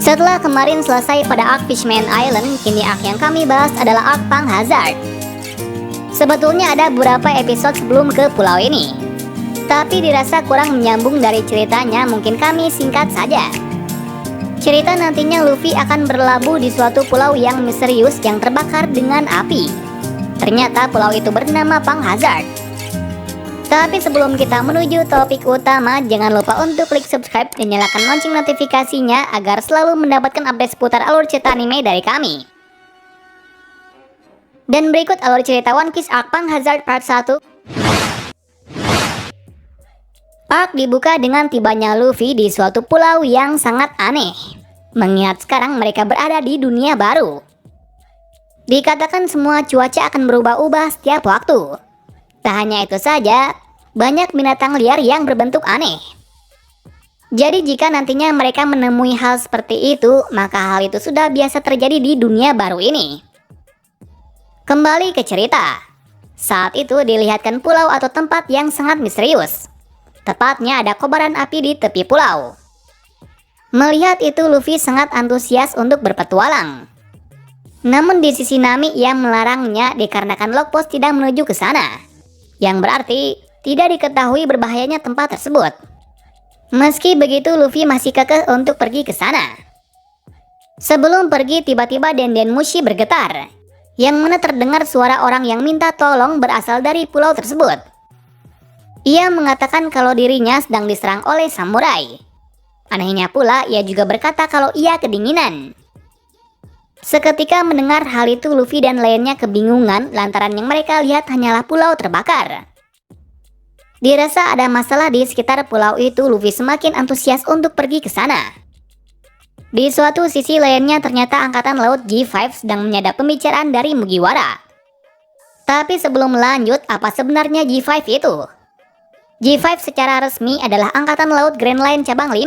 Setelah kemarin selesai pada arc Fishman Island, kini arc yang kami bahas adalah arc Pang Hazard. Sebetulnya ada beberapa episode sebelum ke pulau ini, tapi dirasa kurang menyambung dari ceritanya, mungkin kami singkat saja. Cerita nantinya Luffy akan berlabuh di suatu pulau yang misterius yang terbakar dengan api. Ternyata pulau itu bernama Pang Hazard. Tapi sebelum kita menuju topik utama, jangan lupa untuk klik subscribe dan nyalakan lonceng notifikasinya agar selalu mendapatkan update seputar alur cerita anime dari kami. Dan berikut alur cerita One Piece Arc Pang Hazard Part 1. Arc dibuka dengan tibanya Luffy di suatu pulau yang sangat aneh, mengingat sekarang mereka berada di dunia baru. Dikatakan semua cuaca akan berubah-ubah setiap waktu. Tak hanya itu saja, banyak binatang liar yang berbentuk aneh. Jadi jika nantinya mereka menemui hal seperti itu, maka hal itu sudah biasa terjadi di dunia baru ini. Kembali ke cerita. Saat itu dilihatkan pulau atau tempat yang sangat misterius. Tepatnya ada kobaran api di tepi pulau. Melihat itu Luffy sangat antusias untuk berpetualang. Namun di sisi Nami yang melarangnya dikarenakan Lockpost tidak menuju ke sana. Yang berarti tidak diketahui berbahayanya tempat tersebut. Meski begitu Luffy masih kekeh untuk pergi ke sana. Sebelum pergi tiba-tiba Denden Mushi bergetar, yang mana terdengar suara orang yang minta tolong berasal dari pulau tersebut. Ia mengatakan kalau dirinya sedang diserang oleh samurai. Anehnya pula ia juga berkata kalau ia kedinginan. Seketika mendengar hal itu Luffy dan lainnya kebingungan lantaran yang mereka lihat hanyalah pulau terbakar. Dirasa ada masalah di sekitar pulau itu, Luffy semakin antusias untuk pergi ke sana. Di suatu sisi lainnya ternyata Angkatan Laut G5 sedang menyadap pembicaraan dari Mugiwara. Tapi sebelum lanjut, apa sebenarnya G5 itu? G5 secara resmi adalah Angkatan Laut Grand Line Cabang 5.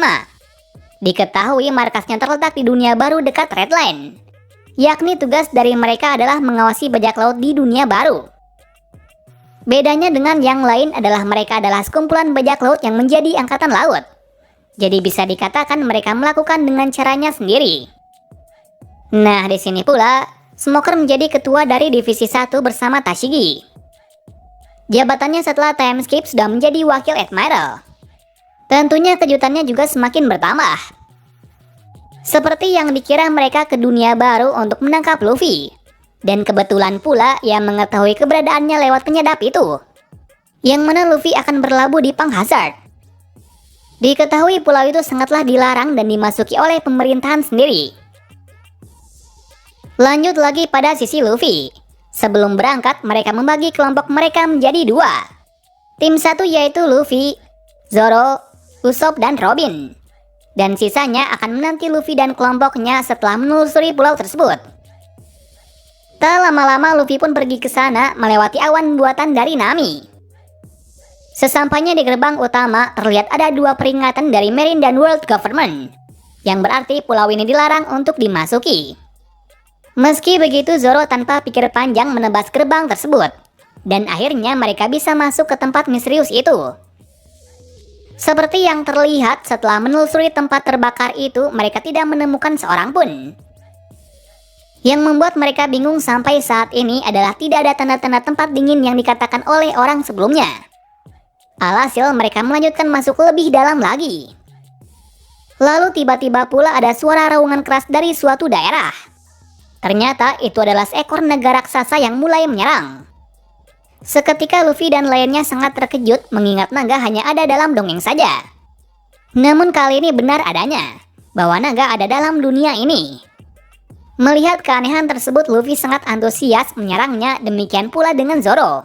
Diketahui markasnya terletak di dunia baru dekat Red Line. Yakni tugas dari mereka adalah mengawasi bajak laut di dunia baru. Bedanya dengan yang lain adalah mereka adalah sekumpulan bajak laut yang menjadi angkatan laut. Jadi bisa dikatakan mereka melakukan dengan caranya sendiri. Nah, di sini pula Smoker menjadi ketua dari divisi 1 bersama Tashigi. Jabatannya setelah time skip sudah menjadi wakil admiral. Tentunya kejutannya juga semakin bertambah. Seperti yang dikira mereka ke dunia baru untuk menangkap Luffy. Dan kebetulan pula ia mengetahui keberadaannya lewat penyadap itu, yang mana Luffy akan berlabuh di Pang Hazard. Diketahui pulau itu sangatlah dilarang dan dimasuki oleh pemerintahan sendiri. Lanjut lagi pada sisi Luffy. Sebelum berangkat mereka membagi kelompok mereka menjadi 2. Tim 1 yaitu Luffy, Zoro, Usopp dan Robin. Dan sisanya akan menanti Luffy dan kelompoknya setelah menelusuri pulau tersebut. Tak lama-lama Luffy pun pergi ke sana melewati awan buatan dari Nami. Sesampainya di gerbang utama terlihat ada 2 peringatan dari Marine dan World Government, yang berarti pulau ini dilarang untuk dimasuki. Meski begitu Zoro tanpa pikir panjang menebas gerbang tersebut, dan akhirnya mereka bisa masuk ke tempat misterius itu. Seperti yang terlihat setelah menelusuri tempat terbakar itu, mereka tidak menemukan seorang pun. Yang membuat mereka bingung sampai saat ini adalah tidak ada tanda-tanda tempat dingin yang dikatakan oleh orang sebelumnya. Alhasil mereka melanjutkan masuk lebih dalam lagi. Lalu tiba-tiba pula ada suara raungan keras dari suatu daerah. Ternyata itu adalah seekor naga raksasa yang mulai menyerang. Seketika Luffy dan lainnya sangat terkejut mengingat naga hanya ada dalam dongeng saja. Namun kali ini benar adanya, bahwa naga ada dalam dunia ini. Melihat keanehan tersebut, Luffy sangat antusias menyerangnya, demikian pula dengan Zoro.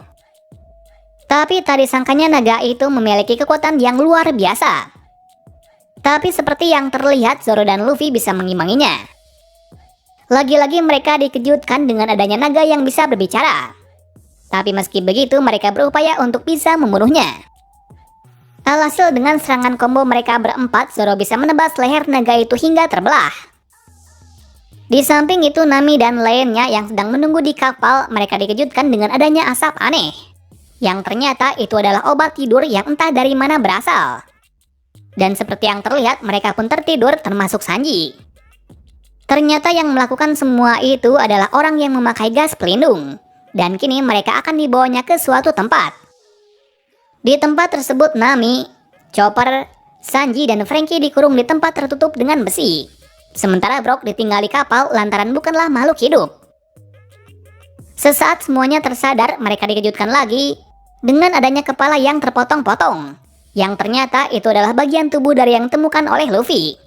Tapi tak disangkanya naga itu memiliki kekuatan yang luar biasa. Tapi seperti yang terlihat, Zoro dan Luffy bisa mengimbanginya. Lagi-lagi mereka dikejutkan dengan adanya naga yang bisa berbicara. Tapi meski begitu, mereka berupaya untuk bisa membunuhnya. Alhasil dengan serangan combo mereka berempat, Zoro bisa menebas leher naga itu hingga terbelah. Di samping itu Nami dan lainnya yang sedang menunggu di kapal, mereka dikejutkan dengan adanya asap aneh. Yang ternyata itu adalah obat tidur yang entah dari mana berasal. Dan seperti yang terlihat mereka pun tertidur termasuk Sanji. Ternyata yang melakukan semua itu adalah orang yang memakai gas pelindung. Dan kini mereka akan dibawanya ke suatu tempat. Di tempat tersebut Nami, Chopper, Sanji, dan Franky dikurung di tempat tertutup dengan besi. Sementara Brook ditinggal di kapal lantaran bukanlah makhluk hidup. Sesaat semuanya tersadar, mereka dikejutkan lagi dengan adanya kepala yang terpotong-potong. Yang ternyata itu adalah bagian tubuh dari yang ditemukan oleh Luffy.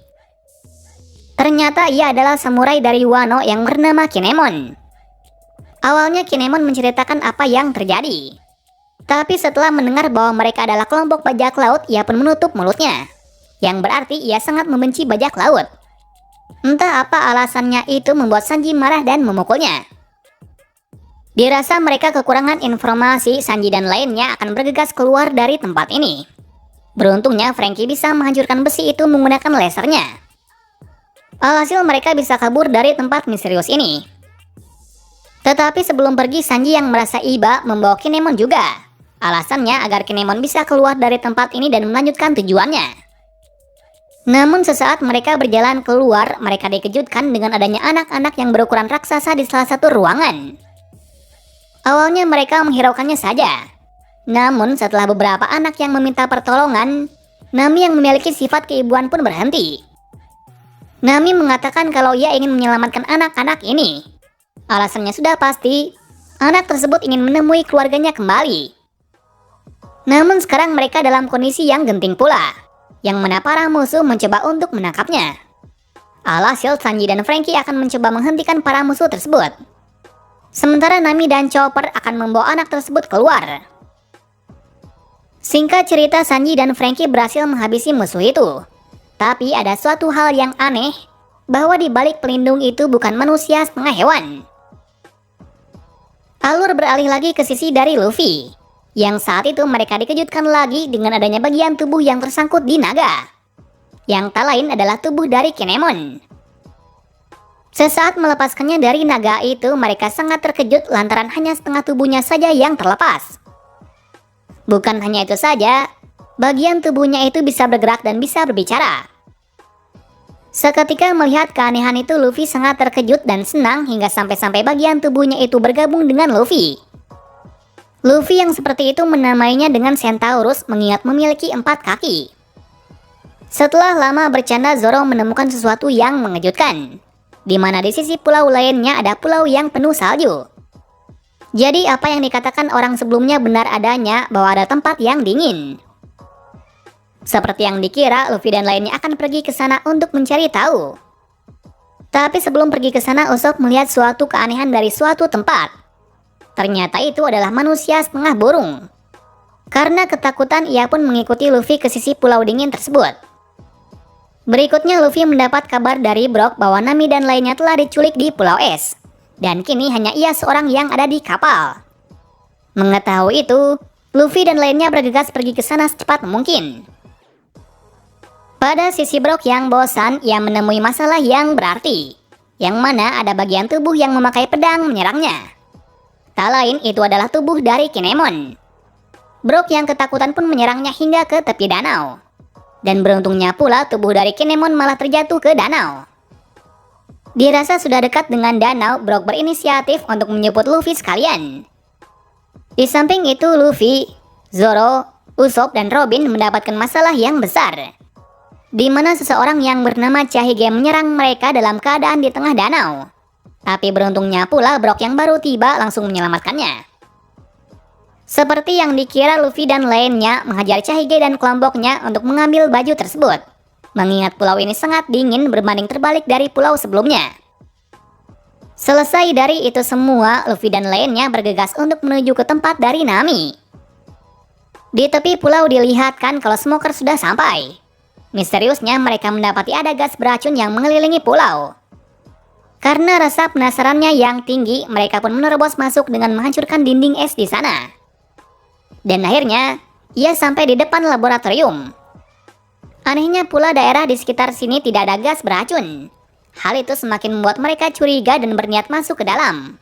Ternyata ia adalah samurai dari Wano yang bernama Kinemon. Awalnya Kinemon menceritakan apa yang terjadi. Tapi setelah mendengar bahwa mereka adalah kelompok bajak laut, ia pun menutup mulutnya. Yang berarti ia sangat membenci bajak laut. Entah apa alasannya itu membuat Sanji marah dan memukulnya. Dirasa mereka kekurangan informasi, Sanji dan lainnya akan bergegas keluar dari tempat ini. Beruntungnya Franky bisa menghancurkan besi itu menggunakan lasernya. Alhasil mereka bisa kabur dari tempat misterius ini. Tetapi sebelum pergi, Sanji yang merasa iba membawa Kinemon juga. Alasannya agar Kinemon bisa keluar dari tempat ini dan melanjutkan tujuannya. Namun sesaat mereka berjalan keluar, mereka dikejutkan dengan adanya anak-anak yang berukuran raksasa di salah satu ruangan. Awalnya mereka menghiraukannya saja. Namun setelah beberapa anak yang meminta pertolongan, Nami yang memiliki sifat keibuan pun berhenti. Nami mengatakan kalau ia ingin menyelamatkan anak-anak ini. Alasannya sudah pasti, anak tersebut ingin menemui keluarganya kembali. Namun sekarang mereka dalam kondisi yang genting pula, yang mana para musuh mencoba untuk menangkapnya. Alhasil Sanji dan Franky akan mencoba menghentikan para musuh tersebut. Sementara Nami dan Chopper akan membawa anak tersebut keluar. Singkat cerita, Sanji dan Franky berhasil menghabisi musuh itu. Tapi ada suatu hal yang aneh, bahwa di balik pelindung itu bukan manusia setengah hewan. Alur beralih lagi ke sisi dari Luffy, yang saat itu mereka dikejutkan lagi dengan adanya bagian tubuh yang tersangkut di naga. Yang tak lain adalah tubuh dari Kinemon. Sesaat melepaskannya dari naga itu, mereka sangat terkejut lantaran hanya setengah tubuhnya saja yang terlepas. Bukan hanya itu saja, bagian tubuhnya itu bisa bergerak dan bisa berbicara. Seketika melihat keanehan itu, Luffy sangat terkejut dan senang hingga sampai-sampai bagian tubuhnya itu bergabung dengan Luffy. Luffy yang seperti itu menamainya dengan Centaurus mengingat memiliki 4 kaki. Setelah lama bercanda, Zoro menemukan sesuatu yang mengejutkan, di mana di sisi pulau lainnya ada pulau yang penuh salju. Jadi apa yang dikatakan orang sebelumnya benar adanya, bahwa ada tempat yang dingin. Seperti yang dikira, Luffy dan lainnya akan pergi ke sana untuk mencari tahu. Tapi sebelum pergi ke sana, Usopp melihat suatu keanehan dari suatu tempat. Ternyata itu adalah manusia setengah burung. Karena ketakutan, ia pun mengikuti Luffy ke sisi pulau dingin tersebut. Berikutnya Luffy mendapat kabar dari Brook bahwa Nami dan lainnya telah diculik di Pulau Es. Dan kini hanya ia seorang yang ada di kapal. Mengetahui itu, Luffy dan lainnya bergegas pergi ke sana secepat mungkin. Pada sisi Brook yang bosan, ia menemui masalah yang berarti, yang mana ada bagian tubuh yang memakai pedang menyerangnya. Tak lain itu adalah tubuh dari Kinemon. Brook yang ketakutan pun menyerangnya hingga ke tepi danau. Dan beruntungnya pula tubuh dari Kinemon malah terjatuh ke danau. Dirasa sudah dekat dengan danau, Brook berinisiatif untuk menjemput Luffy sekalian. Di samping itu Luffy, Zoro, Usopp, dan Robin mendapatkan masalah yang besar, di mana seseorang yang bernama Chihige menyerang mereka dalam keadaan di tengah danau. Tapi beruntungnya pula Brook yang baru tiba langsung menyelamatkannya. Seperti yang dikira, Luffy dan lainnya menghajar Chihige dan kelompoknya untuk mengambil baju tersebut, mengingat pulau ini sangat dingin berbanding terbalik dari pulau sebelumnya. Selesai dari itu semua, Luffy dan lainnya bergegas untuk menuju ke tempat dari Nami. Di tepi pulau dilihatkan kalau Smoker sudah sampai. Misteriusnya mereka mendapati ada gas beracun yang mengelilingi pulau. Karena rasa penasarannya yang tinggi, mereka pun menerobos masuk dengan menghancurkan dinding es di sana. Dan akhirnya, ia sampai di depan laboratorium. Anehnya pula daerah di sekitar sini tidak ada gas beracun. Hal itu semakin membuat mereka curiga dan berniat masuk ke dalam.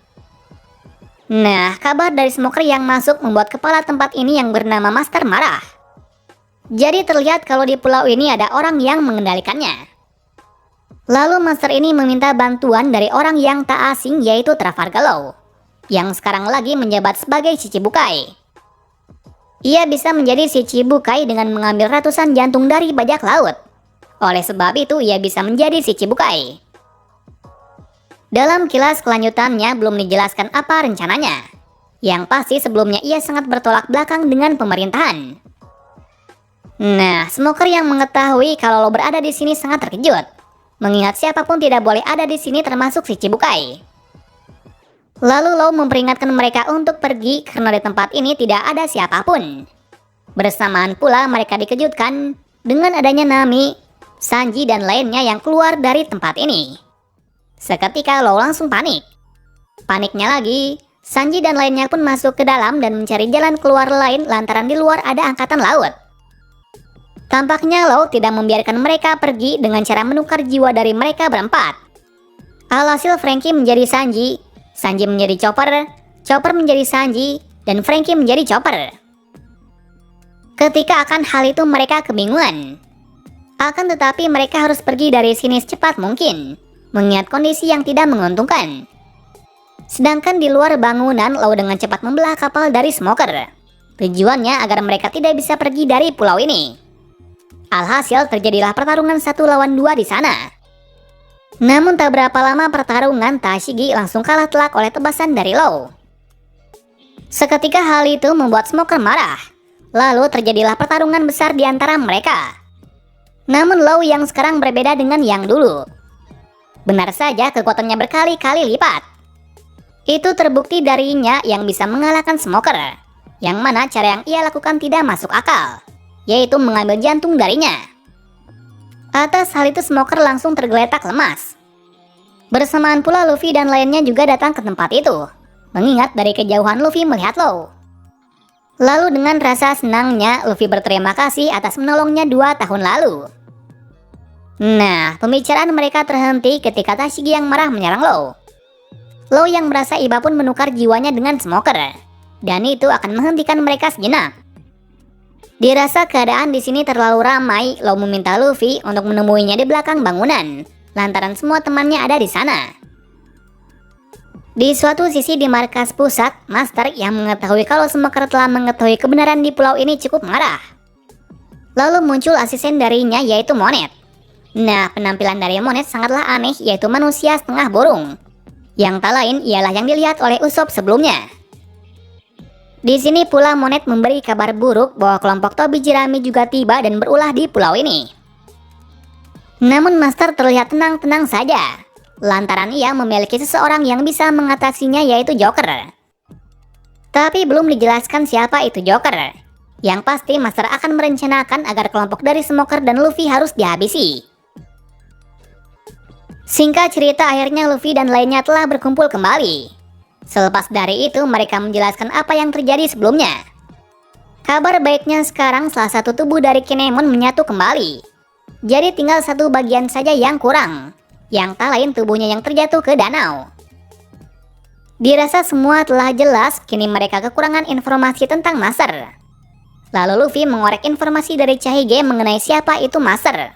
Nah, kabar dari Smoker yang masuk membuat kepala tempat ini yang bernama Master marah. Jadi terlihat kalau di pulau ini ada orang yang mengendalikannya. Lalu monster ini meminta bantuan dari orang yang tak asing yaitu Trafalgar Law, yang sekarang lagi menjabat sebagai Shichibukai. Ia bisa menjadi Shichibukai dengan mengambil ratusan jantung dari bajak laut. Oleh sebab itu ia bisa menjadi Shichibukai. Dalam kilas kelanjutannya belum dijelaskan apa rencananya. Yang pasti sebelumnya ia sangat bertolak belakang dengan pemerintahan. Nah, smoker yang mengetahui kalau lo berada di sini sangat terkejut. Mengingat siapapun tidak boleh ada di sini termasuk Shichibukai. Lalu Law memperingatkan mereka untuk pergi karena di tempat ini tidak ada siapapun. Bersamaan pula mereka dikejutkan dengan adanya Nami, Sanji dan lainnya yang keluar dari tempat ini. Seketika Law langsung panik. Paniknya lagi, Sanji dan lainnya pun masuk ke dalam dan mencari jalan keluar lain lantaran di luar ada angkatan laut. Tampaknya Law tidak membiarkan mereka pergi dengan cara menukar jiwa dari mereka berempat. Alhasil Franky menjadi Sanji, Sanji menjadi Chopper, Chopper menjadi Sanji, dan Franky menjadi Chopper. Ketika akan hal itu mereka kebingungan. Akan tetapi mereka harus pergi dari sini secepat mungkin, mengingat kondisi yang tidak menguntungkan. Sedangkan di luar bangunan Law dengan cepat membelah kapal dari smoker. Tujuannya agar mereka tidak bisa pergi dari pulau ini. Alhasil terjadilah pertarungan 1 lawan 2 di sana. Namun tak berapa lama pertarungan, Tashigi langsung kalah telak oleh tebasan dari Law. Seketika hal itu membuat Smoker marah. Lalu terjadilah pertarungan besar di antara mereka. Namun Law yang sekarang berbeda dengan yang dulu. Benar saja kekuatannya berkali-kali lipat. Itu terbukti darinya yang bisa mengalahkan Smoker. Yang mana cara yang ia lakukan tidak masuk akal, yaitu mengambil jantung darinya. Atas hal itu Smoker langsung tergeletak lemas. Bersamaan pula Luffy dan lainnya juga datang ke tempat itu. Mengingat dari kejauhan Luffy melihat Law. Lalu dengan rasa senangnya Luffy berterima kasih atas menolongnya 2 tahun lalu. Nah, pembicaraan mereka terhenti ketika Tashigi yang marah menyerang Law. Law yang merasa iba pun menukar jiwanya dengan Smoker. Dan itu akan menghentikan mereka sejenak. Dirasa keadaan di sini terlalu ramai, Law meminta Luffy untuk menemuinya di belakang bangunan, lantaran semua temannya ada di sana. Di suatu sisi di markas pusat, Master yang mengetahui kalau Smoker telah mengetahui kebenaran di pulau ini cukup marah. Lalu muncul asisten darinya yaitu Monet. Nah, penampilan dari Monet sangatlah aneh, yaitu manusia setengah burung. Yang tak lain ialah yang dilihat oleh Usopp sebelumnya. Di sini pula Monet memberi kabar buruk bahwa kelompok Tobi Jerami juga tiba dan berulah di pulau ini. Namun Master terlihat tenang-tenang saja, lantaran ia memiliki seseorang yang bisa mengatasinya yaitu Joker. Tapi belum dijelaskan siapa itu Joker. Yang pasti Master akan merencanakan agar kelompok dari Smoker dan Luffy harus dihabisi. Singkat cerita akhirnya Luffy dan lainnya telah berkumpul kembali. Selepas dari itu mereka menjelaskan apa yang terjadi sebelumnya. Kabar baiknya sekarang salah satu tubuh dari Kinemon menyatu kembali. Jadi tinggal satu bagian saja yang kurang, yang tak lain tubuhnya yang terjatuh ke danau. Dirasa semua telah jelas, kini mereka kekurangan informasi tentang Master. Lalu Luffy mengorek informasi dari Chahige mengenai siapa itu Master.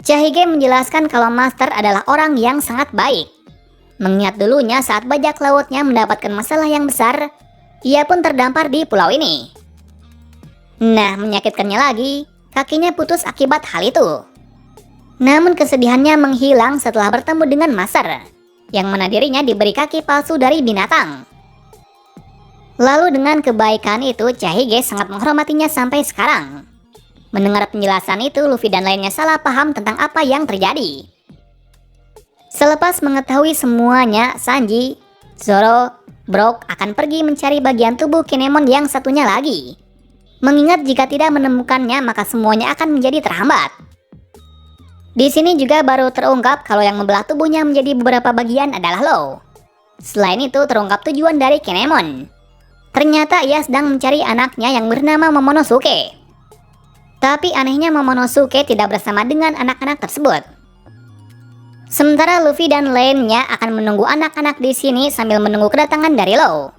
Chahige menjelaskan kalau Master adalah orang yang sangat baik. Mengingat dulunya saat bajak lautnya mendapatkan masalah yang besar, ia pun terdampar di pulau ini. Nah, menyakitkannya lagi, kakinya putus akibat hal itu. Namun kesedihannya menghilang setelah bertemu dengan Master, yang mana dirinya diberi kaki palsu dari binatang. Lalu dengan kebaikan itu, Chahige sangat menghormatinya sampai sekarang. Mendengar penjelasan itu, Luffy dan lainnya salah paham tentang apa yang terjadi. Selepas mengetahui semuanya, Sanji, Zoro, Brook akan pergi mencari bagian tubuh Kinemon yang satunya lagi. Mengingat jika tidak menemukannya maka semuanya akan menjadi terhambat. Di sini juga baru terungkap kalau yang membelah tubuhnya menjadi beberapa bagian adalah Law. Selain itu terungkap tujuan dari Kinemon. Ternyata ia sedang mencari anaknya yang bernama Momonosuke. Tapi anehnya Momonosuke tidak bersama dengan anak-anak tersebut. Sementara Luffy dan lainnya akan menunggu anak-anak di sini sambil menunggu kedatangan dari Law.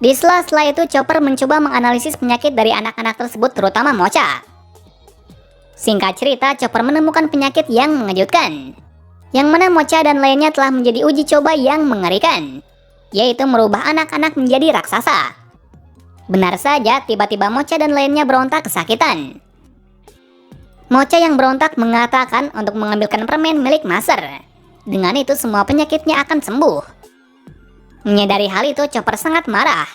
Di sela-sela itu Chopper mencoba menganalisis penyakit dari anak-anak tersebut terutama Mocha. Singkat cerita, Chopper menemukan penyakit yang mengejutkan, yang mana Mocha dan lainnya telah menjadi uji coba yang mengerikan, yaitu merubah anak-anak menjadi raksasa. Benar saja, tiba-tiba Mocha dan lainnya berontak kesakitan. Mocha yang berontak mengatakan untuk mengambilkan permen milik Master. Dengan itu semua penyakitnya akan sembuh. Menyadari hal itu, Chopper sangat marah,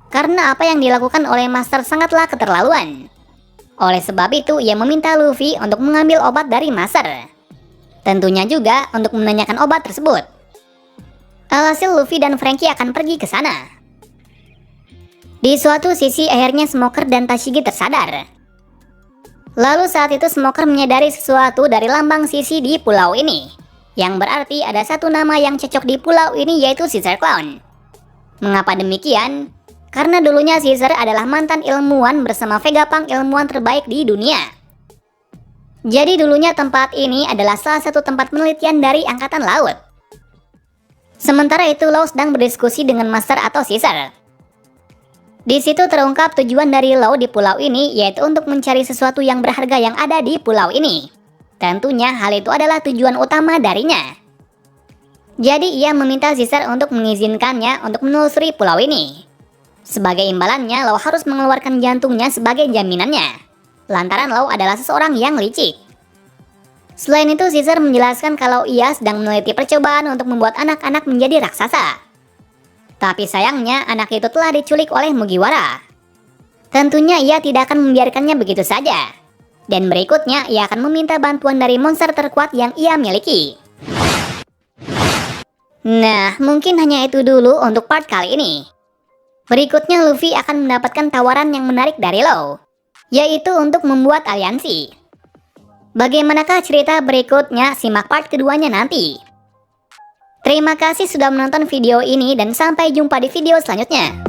karena apa yang dilakukan oleh Master sangatlah keterlaluan. Oleh sebab itu, ia meminta Luffy untuk mengambil obat dari Master. Tentunya juga untuk menanyakan obat tersebut. Alhasil Luffy dan Franky akan pergi ke sana. Di suatu sisi akhirnya Smoker dan Tashigi tersadar. Lalu saat itu Smoker menyadari sesuatu dari lambang sisi di pulau ini, yang berarti ada satu nama yang cocok di pulau ini, yaitu Caesar Clown. Mengapa demikian? Karena dulunya Caesar adalah mantan ilmuwan bersama Vegapunk, ilmuwan terbaik di dunia. Jadi dulunya tempat ini adalah salah satu tempat penelitian dari Angkatan Laut. Sementara itu Law sedang berdiskusi dengan Master atau Caesar. Di situ terungkap tujuan dari Law di pulau ini, yaitu untuk mencari sesuatu yang berharga yang ada di pulau ini. Tentunya hal itu adalah tujuan utama darinya. Jadi ia meminta Caesar untuk mengizinkannya untuk menelusuri pulau ini. Sebagai imbalannya, Law harus mengeluarkan jantungnya sebagai jaminannya, lantaran Law adalah seseorang yang licik. Selain itu, Caesar menjelaskan kalau ia sedang meneliti percobaan untuk membuat anak-anak menjadi raksasa. Tapi sayangnya, anak itu telah diculik oleh Mugiwara. Tentunya ia tidak akan membiarkannya begitu saja. Dan berikutnya, ia akan meminta bantuan dari monster terkuat yang ia miliki. Nah, mungkin hanya itu dulu untuk part kali ini. Berikutnya Luffy akan mendapatkan tawaran yang menarik dari Law, yaitu untuk membuat aliansi. Bagaimanakah cerita berikutnya? Simak part keduanya nanti. Terima kasih sudah menonton video ini dan sampai jumpa di video selanjutnya.